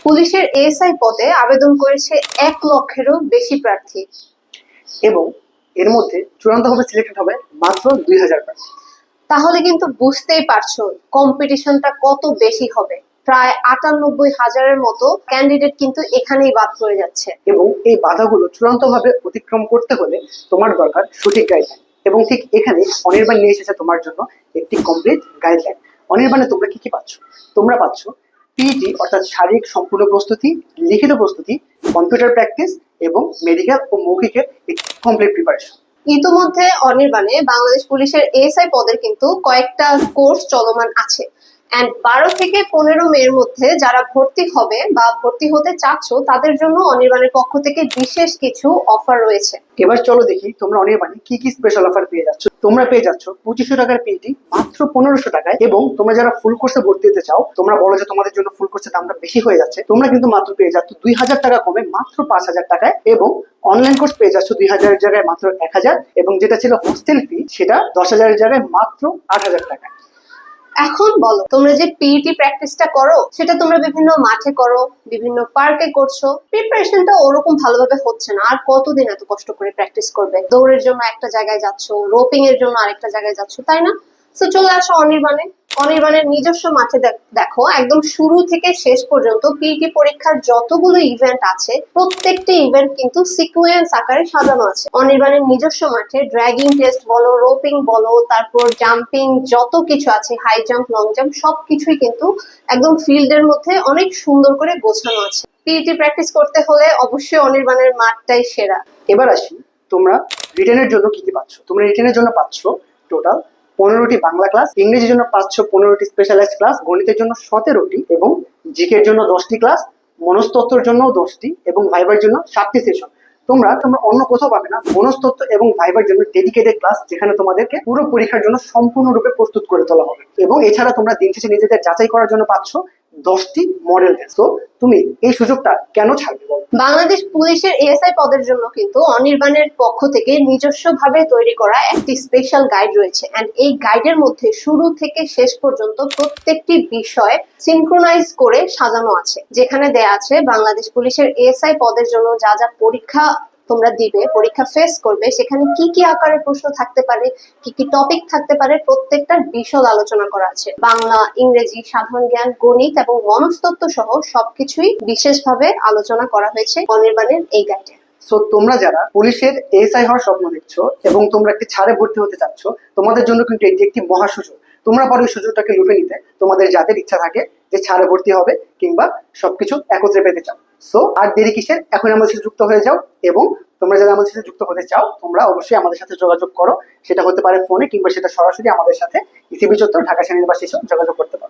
পুলিশের এএসআই পদে আবেদন করেছে 1 লক্ষেরও বেশি প্রার্থী এবং এর মধ্যে চূড়ান্তভাবে সিলেক্টেড হবে মাত্র 2000 প্রার্থী। তাহলে কিন্তু বুঝতেই পারছো কম্পিটিশনটা কত বেশি হবে। প্রায় 98,000-এর মতো ক্যান্ডিডেট কিন্তু এখানেই বাদ পড়ে যাচ্ছে। এবং এই বাধাগুলো চূড়ান্তভাবে অতিক্রম করতে হলে তোমার দরকার সঠিক গাইডলাইন। এবং ঠিক এখানে অনির্বাণ নিয়ে এসেছে তোমার জন্য একটি কমপ্লিট গাইডলাইন। অনির্বাণে তোমরা কি কি পাচ্ছ? তোমরা পাচ্ছ পিইটি অর্থাৎ শারীরিক সম্পূর্ণ প্রস্তুতি, লিখিত প্রস্তুতি, কম্পিউটার প্র্যাকটিস এবং মেডিকেল ও মৌখিকের কমপ্লিট প্রিপারেশন। ইতোমধ্যে অনির্বাণে বাংলাদেশ পুলিশের এএসআই পদের কিন্তু কয়েকটা কোর্স চলমান আছে। এন্ড 12 থেকে 15 মের মধ্যে যারা ভর্তি হবে বা ভর্তি হতে চাচ্ছ তাদের জন্য অনির্বাণের পক্ষ থেকে বিশেষ কিছু অফার রয়েছে। এবার চলো দেখি তোমরা অনির্বাণে কি কি স্পেশাল অফার পেয়ে যাচ্ছ। তোমরা পেয়ে যাচ্ছ 2500 টাকার পিইটি মাত্র 1500 টাকায়। এবং তোমরা যারা ফুল কোর্সে ভর্তি হতে চাও, তোমরা বলো যে তোমাদের জন্য ফুল কোর্সের দামটা বেশি হয়ে যাচ্ছে, তোমরা কিন্তু মাত্র পেয়ে যাচ্ছ 2000 টাকা কমে মাত্র 5000 টাকায়। এবং অনলাইন কোর্স পেয়ে যাচ্ছ 2000 এর জায়গায় মাত্র 1000, এবং যেটা ছিল হোস্টেল ফি সেটা 10,000 এর জায়গায় মাত্র 8000 টাকায়। এখন বলো, তোমরা যে পিইটি প্র্যাকটিসটা করো সেটা তোমরা বিভিন্ন মাঠে করো, বিভিন্ন পার্কে করছো, প্রিপারেশনটা ওরকম ভালোভাবে হচ্ছে না। আর কতদিন এত কষ্ট করে প্র্যাকটিস করবে? দৌড়ের জন্য একটা জায়গায় যাচ্ছ, রোপিং এর জন্য আরেকটা জায়গায় যাচ্ছ, তাই না? তো চলে আসো অনির্বাণের নিজস্ব মাঠে। দেখো, একদম শুরু থেকে শেষ পর্যন্ত পিইটি পরীক্ষার যতগুলো ইভেন্ট আছে প্রত্যেকটা ইভেন্ট কিন্তু সিকোয়েন্স আকারে সাজানো আছে। অনির্বাণের নিজস্ব মাঠে ড্র্যাগিং টেস্ট বলো, রোপিং বলো, তারপর জাম্পিং, যত কিছু আছে, হাই জাম্প, লং জাম্প, সবকিছুই কিন্তু একদম ফিল্ডের মধ্যে অনেক সুন্দর করে গোছানো আছে। পিইটি প্র্যাকটিস করতে হলে অবশ্যই অনির্বাণের মাঠটাই সেরা। এবার আসি তোমরা রিটেনের জন্য কি কি পাচ্ছ। তোমরা রিটেনের জন্য পাচ্ছ টোটাল 15টি বাংলা ক্লাস, ইংরেজির জন্য পাচ্ছ 15টি স্পেশালাইজড ক্লাস, গণিতের জন্য 17টি, এবং জিকের জন্য 10টি ক্লাস, মনস্তত্ত্বের জন্য 10টি, এবং ভাইবার জন্য 7টি সেশন। তোমরা অন্য কোথাও পাবে না মনস্তত্ত্ব এবং ভাইবার জন্য ডেডিকেটেড ক্লাস, যেখানে তোমাদেরকে পুরো পরীক্ষার জন্য সম্পূর্ণরূপে প্রস্তুত করে তোলা হবে। এবং এছাড়া তোমরা দিন শেষে নিজেদের যাচাই করার জন্য পাচ্ছ 10টি মডেল টেস্ট। তো তুমি এই সুযোগটা কেন ছাড়বে? বাংলাদেশ পুলিশের এএসআই পদের জন্য কিন্তু অনির্বাণের পক্ষ থেকে নিজস্বভাবে তৈরি করা একটি স্পেশাল গাইড রয়েছে। এন্ড এই গাইডের মধ্যে শুরু থেকে শেষ পর্যন্ত প্রত্যেকটি বিষয় সিনক্রোনাইজ করে সাজানো আছে, যেখানে দেয়া আছে বাংলাদেশ পুলিশের এএসআই পদের জন্য যা যা পরীক্ষা তোমরা দিবে, পরীক্ষা ফেস করবে, সেখানে কি কি আকারের প্রশ্ন থাকতে পারে, কি কি টপিক থাকতে পারে, প্রত্যেকটার বিশদ আলোচনা করা আছে। বাংলা, ইংরেজি, সাধারণ জ্ঞান, গণিত এবং মনস্তত্ত্ব সহ সবকিছুই বিশেষভাবে আলোচনা করা হয়েছে অনির্বাণের এই গাইডে। সো তোমরা যারা পুলিশের এএসআই হওয়ার স্বপ্ন দেখছো এবং তোমরা একটি ছাড়ে ভর্তি হতে চাচ্ছ, তোমাদের জন্য কিন্তু এটি একটি মহা সুযোগ। তোমরা পারো এই সুযোগটাকে লুফে নিতে, তোমাদের যাদের ইচ্ছা থাকে যে ছাড়ে ভর্তি হবে কিংবা সবকিছু একত্রে পেতে চাও। সো আর দেরি কিসের, এখন আমাদের সাথে যুক্ত হয়ে যাও। এবং তোমরা যারা আমাদের সাথে যুক্ত হতে চাও, তোমরা অবশ্যই আমাদের সাথে যোগাযোগ করো। সেটা হতে পারে ফোনে, কিংবা সেটা সরাসরি আমাদের সাথে ইসিবি চত্বর, ঢাকা সেনানিবাসে এসে যোগাযোগ করতে পারো।